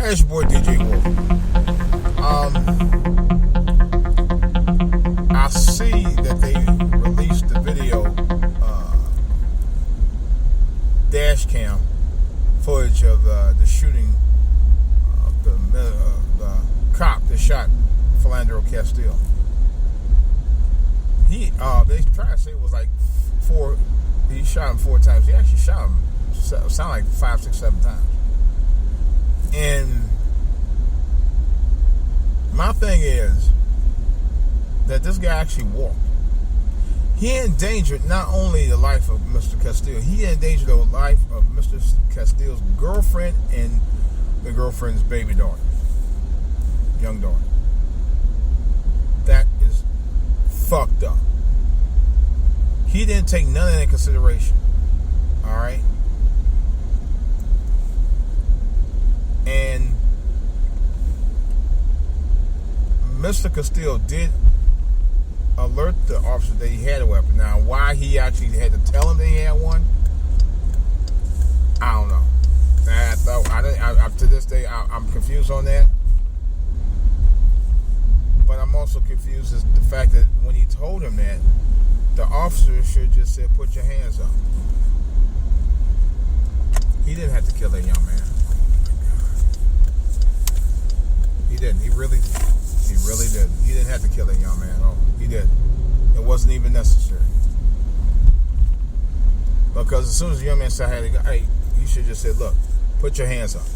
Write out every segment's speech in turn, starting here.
Hey, it's your boy DJ Wolf. I see that they released the video, dash cam footage of the shooting of the cop that shot Philando Castile. They try to say it was like four. He shot him 4 times. He actually shot him. Sound like 5, 6, 7 times. And my thing is that this guy actually walked. He endangered not only the life of Mr. Castile, he endangered the life of Mr. Castile's girlfriend and the girlfriend's baby daughter, young daughter. That is fucked up. He didn't take none of that in consideration. All right? And Mr. Castile did alert the officer that he had a weapon. Now, why he actually had to tell him that he had one, I don't know. To this day, I'm confused on that. But I'm also confused as the fact that when he told him that, the officer should just say, "Put your hands up." He didn't have to kill that young man. He didn't. He really didn't. He didn't have to kill that young man at all. He didn't. It wasn't even necessary. Because as soon as the young man said, "Hey," you should just say, "Look, put your hands up.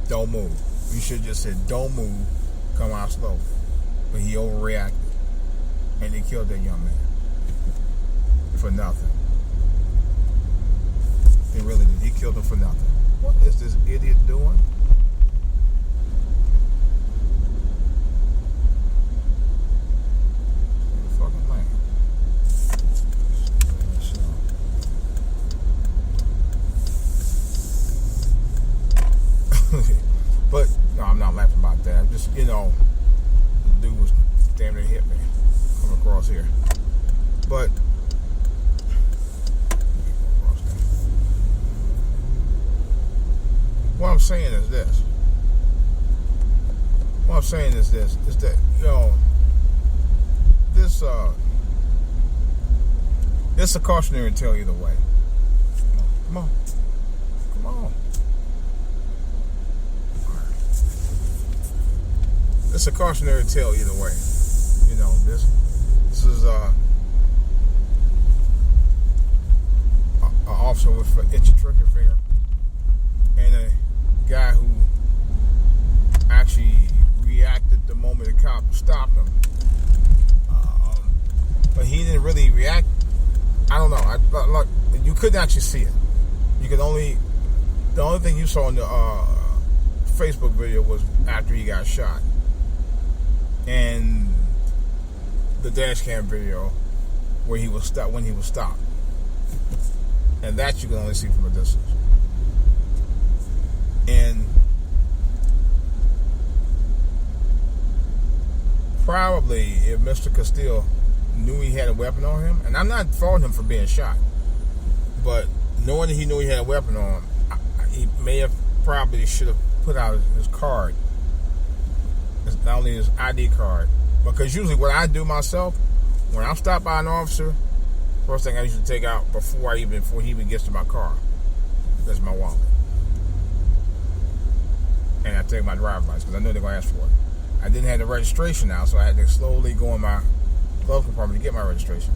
Don't move." You should just say, "Don't move. Come out slow." But he overreacted. And he killed that young man. For nothing. He really did. He killed him for nothing. What is this idiot doing? Fucking man. But, no, I'm not laughing about that. I'm just, the dude was damn near hit me. Come across here. But what I'm saying is this. Is that, this a cautionary tale either way. Come on. It's a cautionary tale either way. This is an officer with an itchy trigger finger and a guy who actually reacted the moment the cop stopped him. But he didn't really react. I don't know. You couldn't actually see it. The only thing you saw in the Facebook video was after he got shot. And the dash cam video when he was stopped. And that you can only see from a distance. And probably if Mr. Castile knew he had a weapon on him, and I'm not faulting him for being shot, but knowing that he knew he had a weapon on him, he may have probably should have put out his card. Not only his ID card, because usually what I do myself, when I'm stopped by an officer, first thing I usually take out before he even gets to my car, is my wallet. And I take my driver's license, because I know they're going to ask for it. I didn't have the registration now, so I had to slowly go in my glove compartment to get my registration.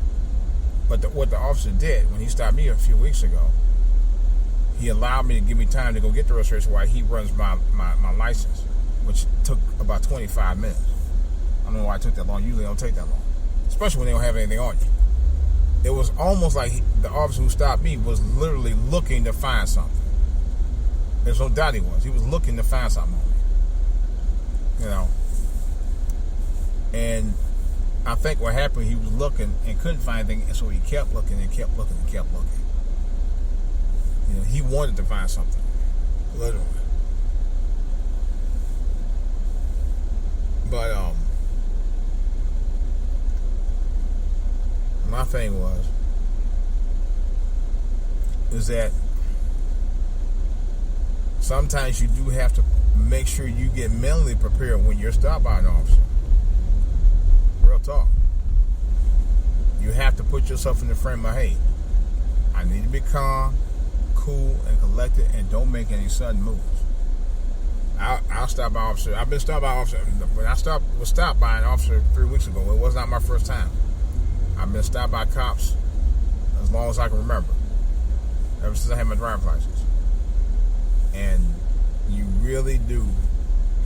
But what the officer did, when he stopped me a few weeks ago, he allowed me to give me time to go get the registration while he runs my license, which took about 25 minutes. I don't know why it took that long. Usually it don't take that long, especially when they don't have anything on you. It was almost like the officer who stopped me was literally looking to find something. There's no doubt he was. He was looking to find something on me. And I think what happened, he was looking and couldn't find anything, and so he kept looking and kept looking and kept looking. He wanted to find something, literally. But my thing is that sometimes you do have to make sure you get mentally prepared when you're stopped by an officer. Real talk. You have to put yourself in the frame of, hey, I need to be calm, cool, and collected, and don't make any sudden moves. I'll stop by an officer. I've been stopped by an officer. When I was stopped by an officer 3 weeks ago, it was not my first time. I've been stopped by cops as long as I can remember, ever since I had my driver's license. And you really do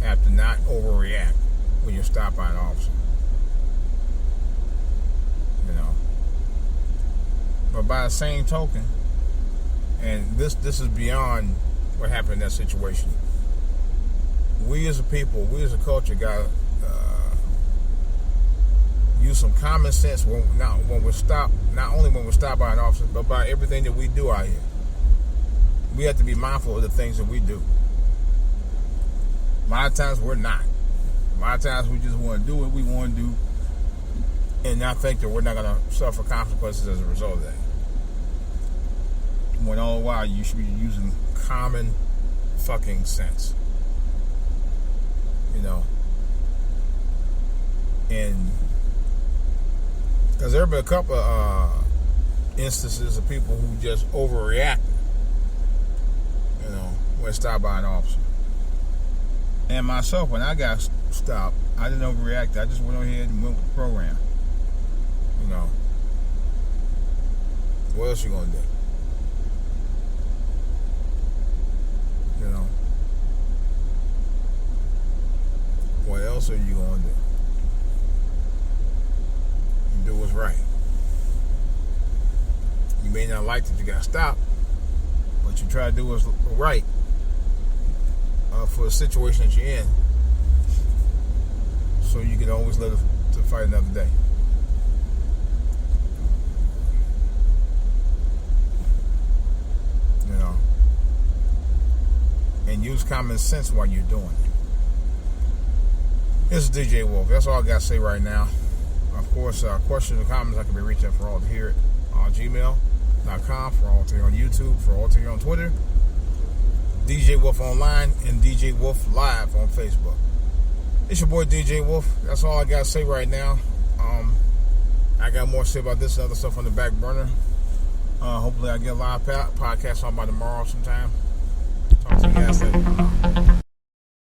have to not overreact when you're stopped by an officer. You know. But by the same token, and this is beyond what happened in that situation, we as a people, we as a culture, got to use some common sense when we're stopped. Not only when we're stopped by an officer, but by everything that we do out here. We have to be mindful of the things that we do. A lot of times we're not. A lot of times we just want to do what we want to do, and not think that we're not going to suffer consequences as a result of that. When all the while you should be using common fucking sense. You know, and because there have been a couple of instances of people who just overreacted, you know, when stopped by an officer. And myself, when I got stopped, I didn't overreact. I just went ahead and went with the program. You know, what else you gonna do? You know. What else are you going to do? You do what's right. You may not like that you got stopped, but you try to do what's right for the situation that you're in, so you can always live to fight another day. You know, and use common sense while you're doing it. This is DJ Wolf. That's all I got to say right now. Of course, questions and comments I can be reached at for all to hear it on gmail.com, for all to hear on YouTube, for all to hear on Twitter, DJ Wolf Online, and DJ Wolf Live on Facebook. It's your boy DJ Wolf. That's all I got to say right now. I got more to say about this and other stuff on the back burner. Hopefully I get a live podcast on by tomorrow sometime. Talk to you guys later.